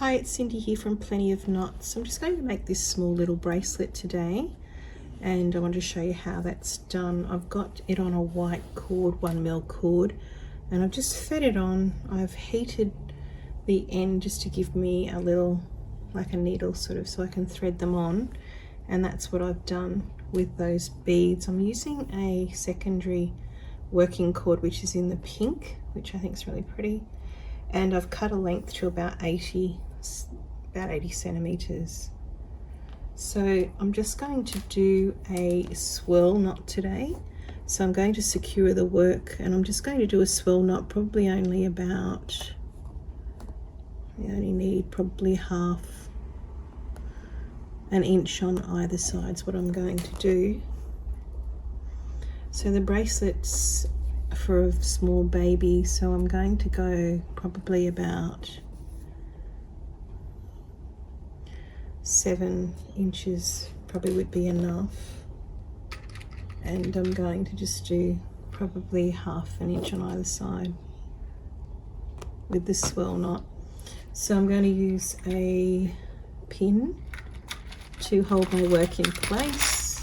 Hi, it's Cindy here from Plenty of Knots. I'm just going to make this small little bracelet today, and I want to show you how that's done. I've got it on a white cord, 1mm cord, and I've just fed it on. I've heated the end just to give me a little, like a needle sort of, so I can thread them on, and that's what I've done with those beads. I'm using a secondary working cord which is in the pink, which I think is really pretty, and I've cut a length to about 80 centimeters. So I'm just going to do a swirl knot today. So I'm going to secure the work, and I'm just going to do a swirl knot, probably only about, you only need probably half an inch on either side is what I'm going to do. So the bracelet's for a small baby, so I'm going to go probably about 7 inches probably would be enough, and I'm going to just do probably half an inch on either side with the swirl knot. So I'm going to use a pin to hold my work in place,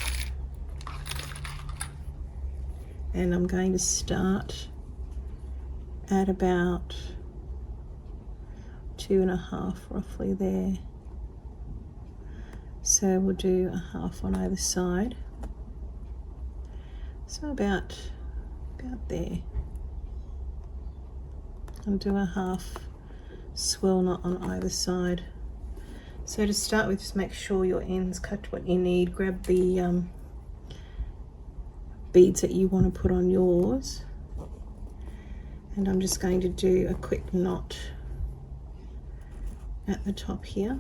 and I'm going to start at about 2.5 roughly there. So we'll do a half on either side, so about there. I'll do a half swirl knot on either side. So to start with, just make sure your ends cut what you need. Grab the beads that you want to put on yours, and I'm just going to do a quick knot at the top here.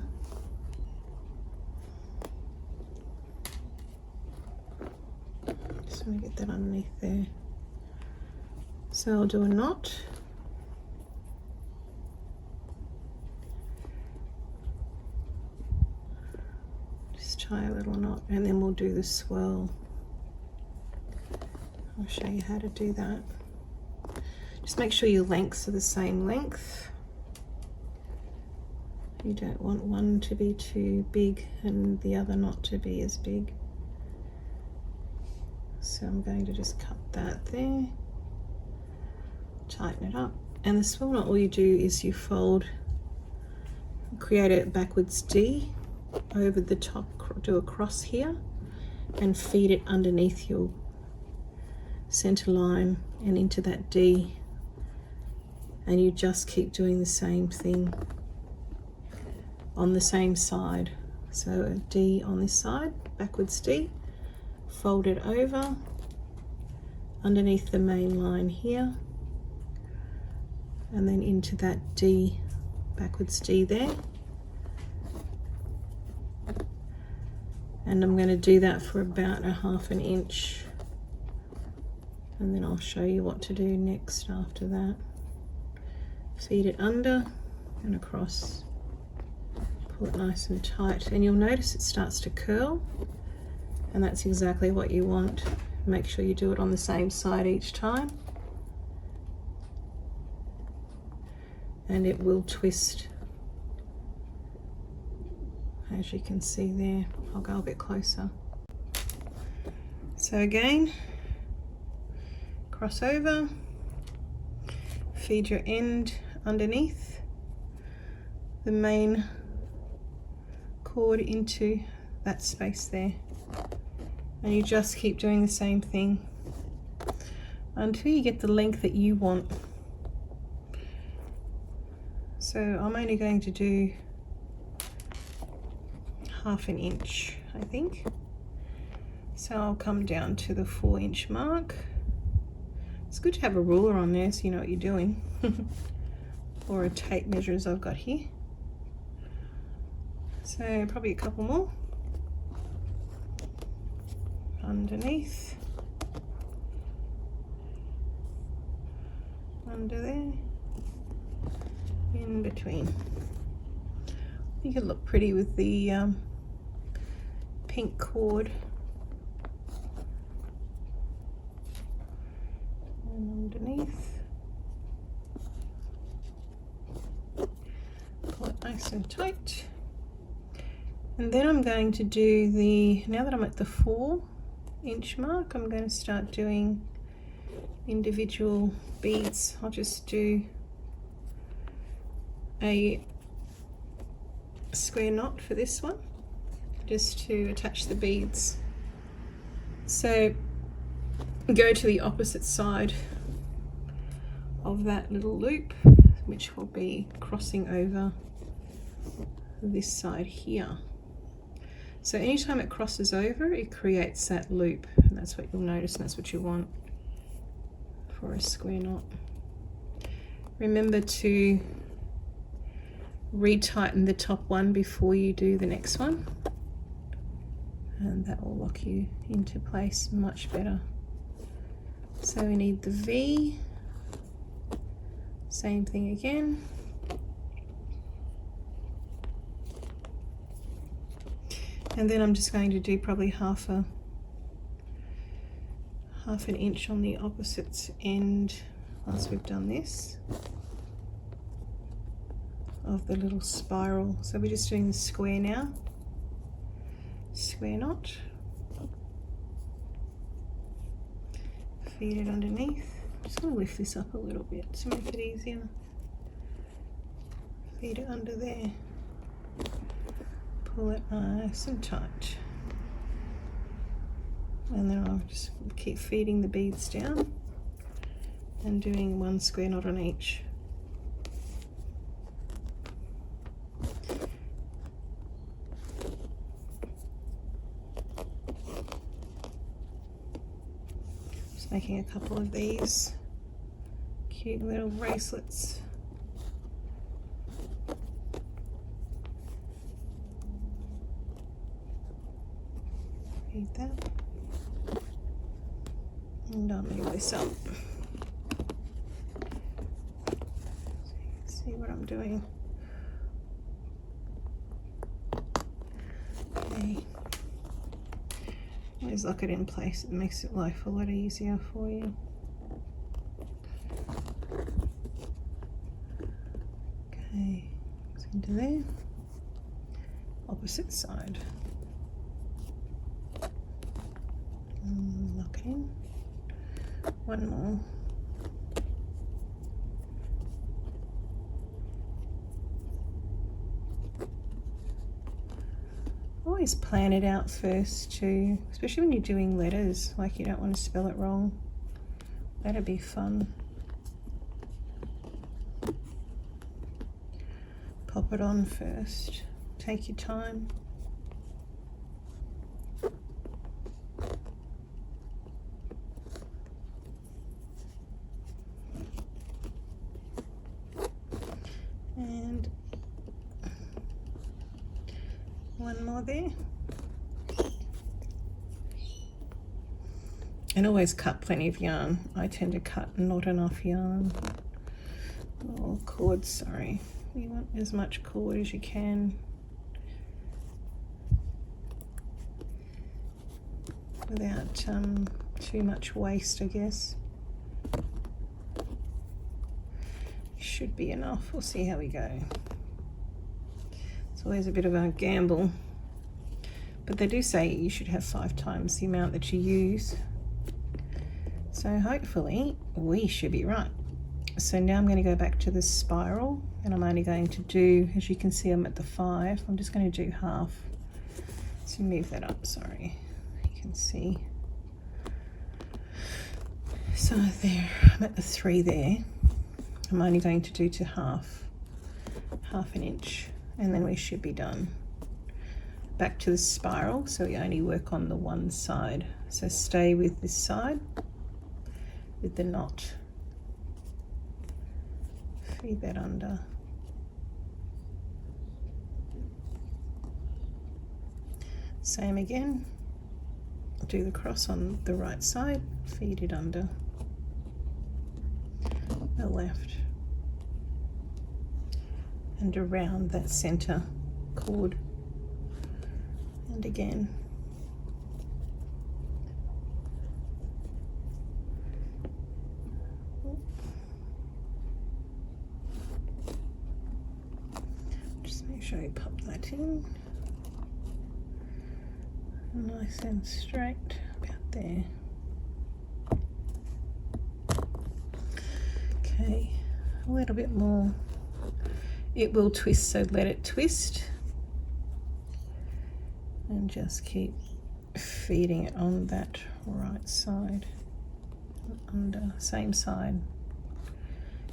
Just want to get that underneath there. So I'll do a knot, just tie a little knot, and then we'll do the swirl. I'll show you how to do that. Just make sure your lengths are the same length. You don't want one to be too big and the other not to be as big. So I'm going to just cut that there, tighten it up, and the swirl knot, all you do is you fold, create a backwards D over the top, do a cross here, and feed it underneath your center line and into that D, and you just keep doing the same thing on the same side. So a D on this side, backwards D, fold it over underneath the main line here, and then into that D, backwards D there. And I'm going to do that for about a half an inch, and then I'll show you what to do next after that. Feed it under and across, pull it nice and tight, and you'll notice it starts to curl, and that's exactly what you want. Make sure you do it on the same side each time, and it will twist, as you can see there. I'll go a bit closer. So again, cross over, feed your end underneath the main cord into that space there, and you just keep doing the same thing until you get the length that you want. So I'm only going to do half an inch, I think. So I'll come down to the 4-inch mark. It's good to have a ruler on there so you know what you're doing, or a tape measure as I've got here. So probably a couple more underneath, under there, in between. You could look pretty with the pink cord. And underneath, pull it nice and tight. And then I'm going to do now that I'm at the 4-inch mark, I'm going to start doing individual beads. I'll just do a square knot for this one, just to attach the beads. So go to the opposite side of that little loop, which will be crossing over this side here. So anytime it crosses over, it creates that loop, and that's what you'll notice, and that's what you want for a square knot. Remember to retighten the top one before you do the next one, and that will lock you into place much better. So we need the V, same thing again. And then I'm just going to do probably half an inch on the opposite end once we've done this of the little spiral. So we're just doing the square now, square knot, feed it underneath. I'm just going to lift this up a little bit to make it easier. Feed it under there, pull it nice and tight, and then I'll just keep feeding the beads down and doing one square knot on each. Just making a couple of these cute little bracelets. Feed that, and I'll move this up so you can see what I'm doing. Okay, always lock it in place, it makes it life a lot easier for you. Okay, it's into there, opposite side. Lock it in. One more. Always plan it out first too, especially when you're doing letters, like you don't want to spell it wrong. That'd be fun. Pop it on first. Take your time. And one more there. And always cut plenty of yarn. I tend to cut not enough yarn. Oh, cord, sorry. You want as much cord as you can without too much waste, I guess. Should be enough. We'll see how we go. It's always a bit of a gamble, but they do say you should have 5 times the amount that you use, so hopefully we should be right. So now I'm going to go back to the spiral, and I'm only going to do, as you can see, I'm at the 5. I'm just going to do half. So move that up, sorry, you can see. So there, I'm at the 3 there. I'm only going to do to half an inch, and then we should be done. Back to the spiral, so we only work on the one side. So stay with this side, with the knot. Feed that under. Same again. Do the cross on the right side, feed it under the left, and around that center cord, and again. Just sure you pop that in nice and straight about there. Okay, a little bit more. It will twist, so let it twist and just keep feeding it on that right side, under, same side,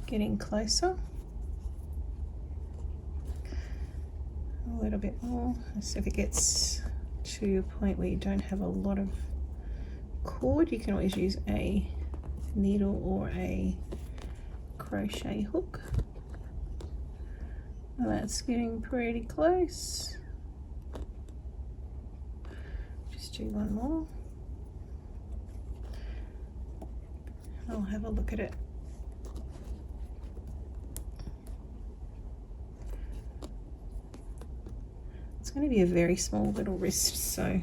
getting closer. A little bit more. So if it gets to a point where you don't have a lot of cord, you can always use a needle or a crochet hook. And that's getting pretty close. Just do one more. I'll have a look at it. It's going to be a very small little wrist, so I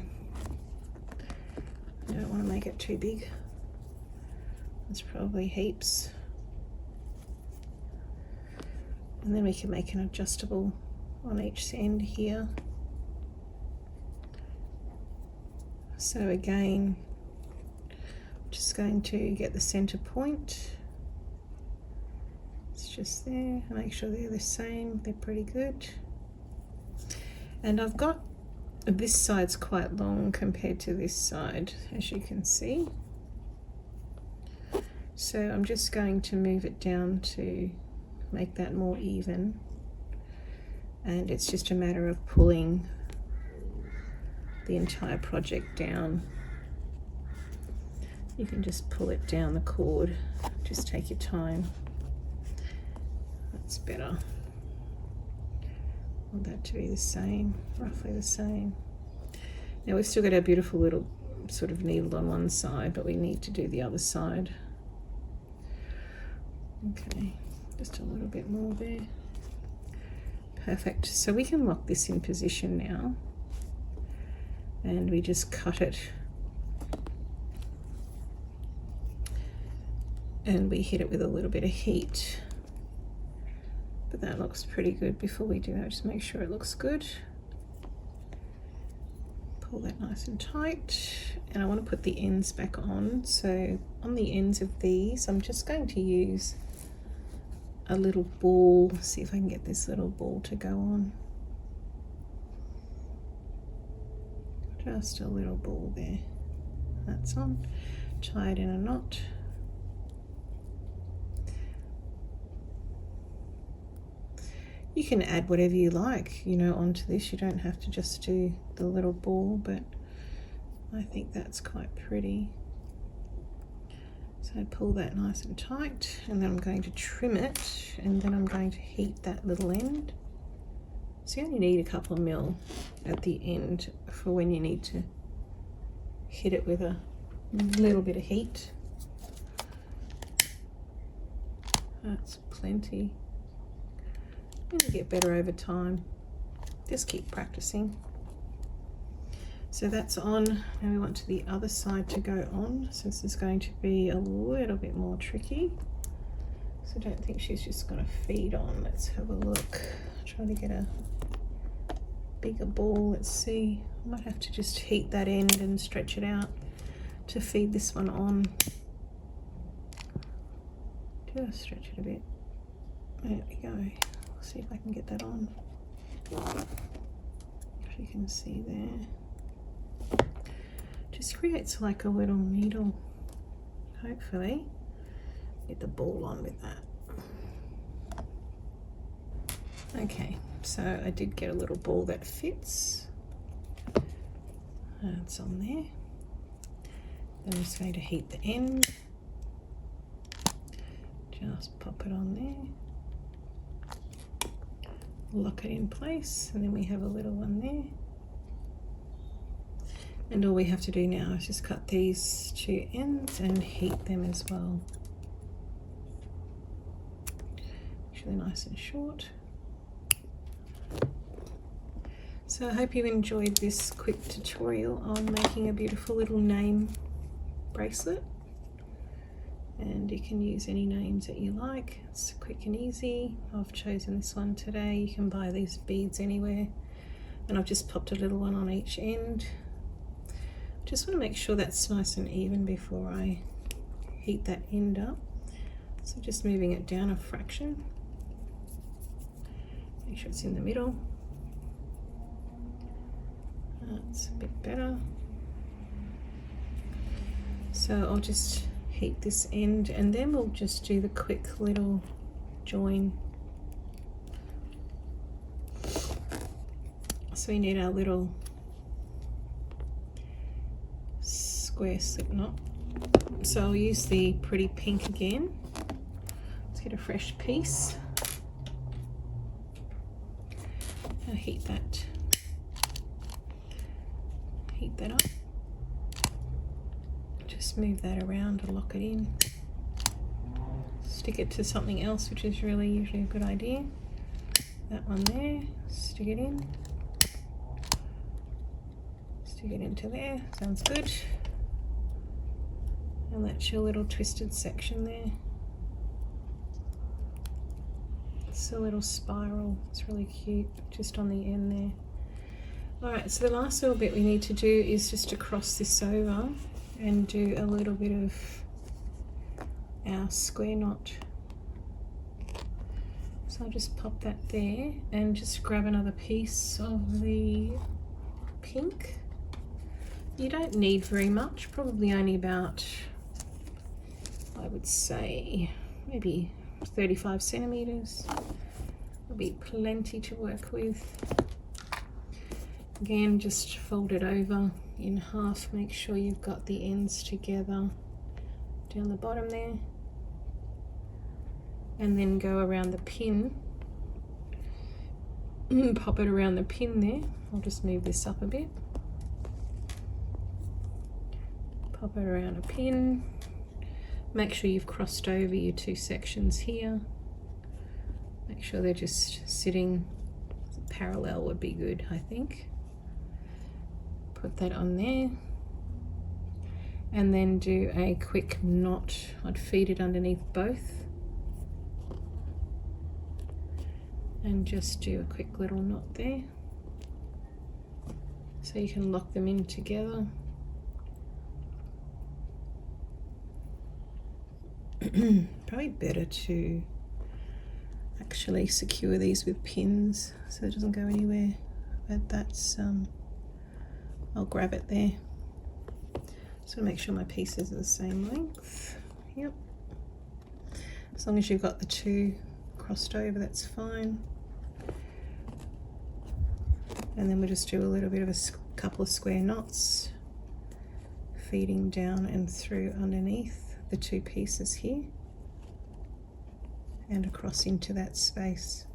don't want to make it too big. It's probably heaps. And then we can make an adjustable on each end here. So again, just going to get the center point. It's just there. Make sure they're the same. They're pretty good. And I've got, this side's quite long compared to this side, as you can see. So I'm just going to move it down to make that more even. And it's just a matter of pulling the entire project down. You can just pull it down the cord. Just take your time. That's better. I want that to be the same, roughly the same. Now we've still got our beautiful little sort of needle on one side, but we need to do the other side. Okay, just a little bit more there. Perfect. So we can lock this in position now, and we just cut it and we hit it with a little bit of heat. But that looks pretty good. Before we do that, just make sure it looks good. Pull that nice and tight, and I want to put the ends back on. So on the ends of these, I'm just going to use a little ball. See if I can get this little ball to go on. Just a little ball there. That's on. Tie it in a knot. You can add whatever you like, you know, onto this. You don't have to just do the little ball, but I think that's quite pretty. So pull that nice and tight, and then I'm going to trim it, and then I'm going to heat that little end. So you only need a couple of mil at the end for when you need to hit it with a little bit of heat. That's plenty. You get better over time. Just keep practicing. So that's on. Now we want to the other side to go on. So this is going to be a little bit more tricky. So I don't think she's just going to feed on. Let's have a look. Try to get a bigger ball. Let's see. I might have to just heat that end and stretch it out to feed this one on. Just stretch it a bit. There we go. See if I can get that on. If you can see there, just creates like a little needle. Hopefully get the ball on with that. Okay, so I did get a little ball that fits. It's on there. Then I'm just going to heat the end. Just pop it on there. Lock it in place, and then we have a little one there. And all we have to do now is just cut these two ends and heat them as well. Actually nice and short. So I hope you enjoyed this quick tutorial on making a beautiful little name bracelet. and you can use any names that you like. It's quick and easy. I've chosen this one today. You can buy these beads anywhere, and I've just popped a little one on each end. Just want to make sure that's nice and even before I heat that end up. So just moving it down a fraction. Make sure it's in the middle. That's a bit better. So I'll just heat this end, and then we'll just do the quick little join. So we need our little square slip knot. So I'll use the pretty pink again. Let's get a fresh piece. I'll heat that up. Just move that around to lock it in. Stick it to something else, which is really usually a good idea. That one there, stick it in. Stick it into there, sounds good. And that's your little twisted section there. It's a little spiral, it's really cute, just on the end there. Alright, so the last little bit we need to do is just to cross this over and do a little bit of our square knot. So I'll just pop that there and just grab another piece of the pink. You don't need very much, probably only about, I would say, maybe 35 centimeters. Will be plenty to work with. Again, just fold it over in half, make sure you've got the ends together down the bottom there, and then go around the pin. Pop it around the pin there. I'll just move this up a bit. Pop it around a pin. Make sure you've crossed over your two sections here. Make sure they're just sitting parallel would be good, I think. Put that on there, and then do a quick knot. I'd feed it underneath both and just do a quick little knot there so you can lock them in together. Probably better to actually secure these with pins so it doesn't go anywhere, but that's I'll grab it there. So make sure my pieces are the same length. Yep. As long as you've got the two crossed over, that's fine. And then we'll just do a little bit of a couple of square knots, feeding down and through underneath the two pieces here and across into that space.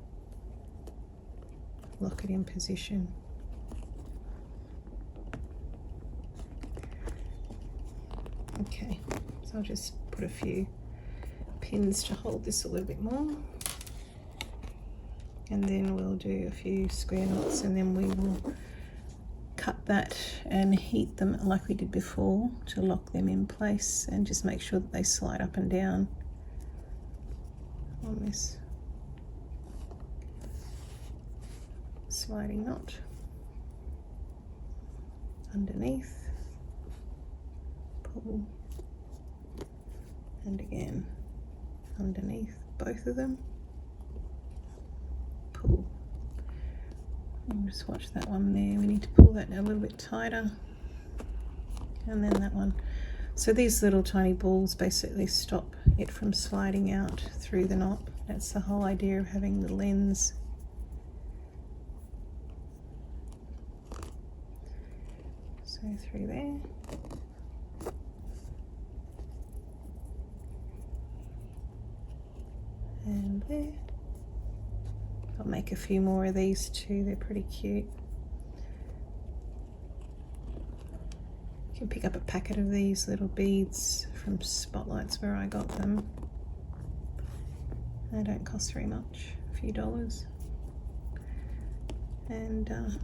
Lock it in position. Okay, so I'll just put a few pins to hold this a little bit more, and then we'll do a few square knots, and then we will cut that and heat them like we did before to lock them in place, and just make sure that they slide up and down on this sliding knot underneath. Pull, and again underneath both of them, pull, and just watch that one there. We need to pull that a little bit tighter, and then that one. So these little tiny balls basically stop it from sliding out through the knot. That's the whole idea of having the lens. So through there. And there. I'll make a few more of these too, they're pretty cute. You can pick up a packet of these little beads from Spotlights where I got them. They don't cost very much, a few dollars. And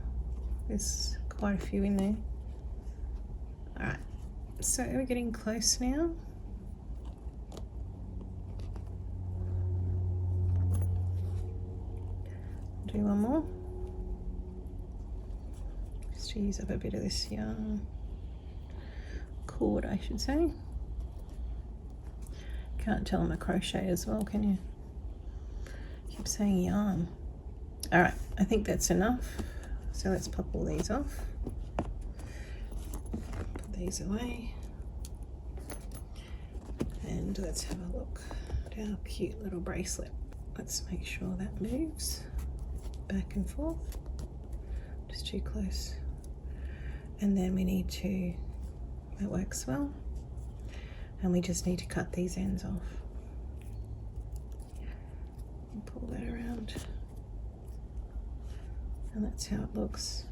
there's quite a few in there. Alright, so we're getting close now. do one more. Just to use up a bit of this yarn. Cord, I should say. Can't tell I'm a crochet as well, can you? Keep saying yarn. All right, I think that's enough. So let's pop all these off. Put these away. And let's have a look at our cute little bracelet. Let's make sure that moves back and forth. Just too close. And then we need to, that works well. And we just need to cut these ends off. And pull that around. And that's how it looks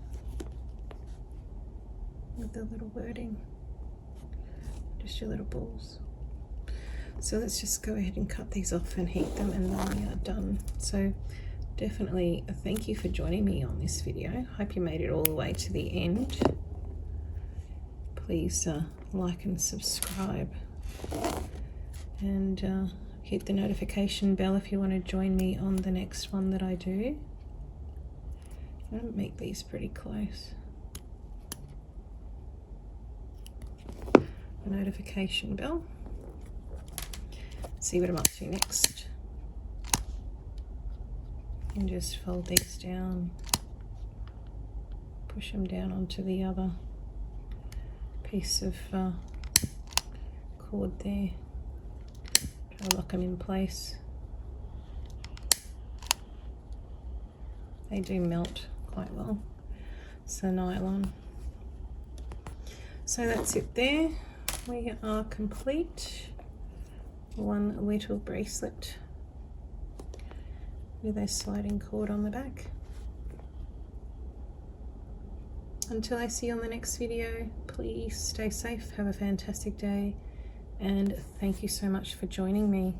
with the little wording. Just your little balls. So let's just go ahead and cut these off and heat them, and then we are done. So definitely thank you for joining me on this video. Hope you made it all the way to the end. Please like and subscribe, and hit the notification bell if you want to join me on the next one that I do. I'm going to make these pretty close. The notification bell. See what I'm up to next. And just fold these down, push them down onto the other piece of cord there. Try to lock them in place. They do melt quite well. So nylon. So that's it there. We are complete. One little bracelet with a sliding cord on the back. Until I see you on the next video, please stay safe, have a fantastic day, and thank you so much for joining me.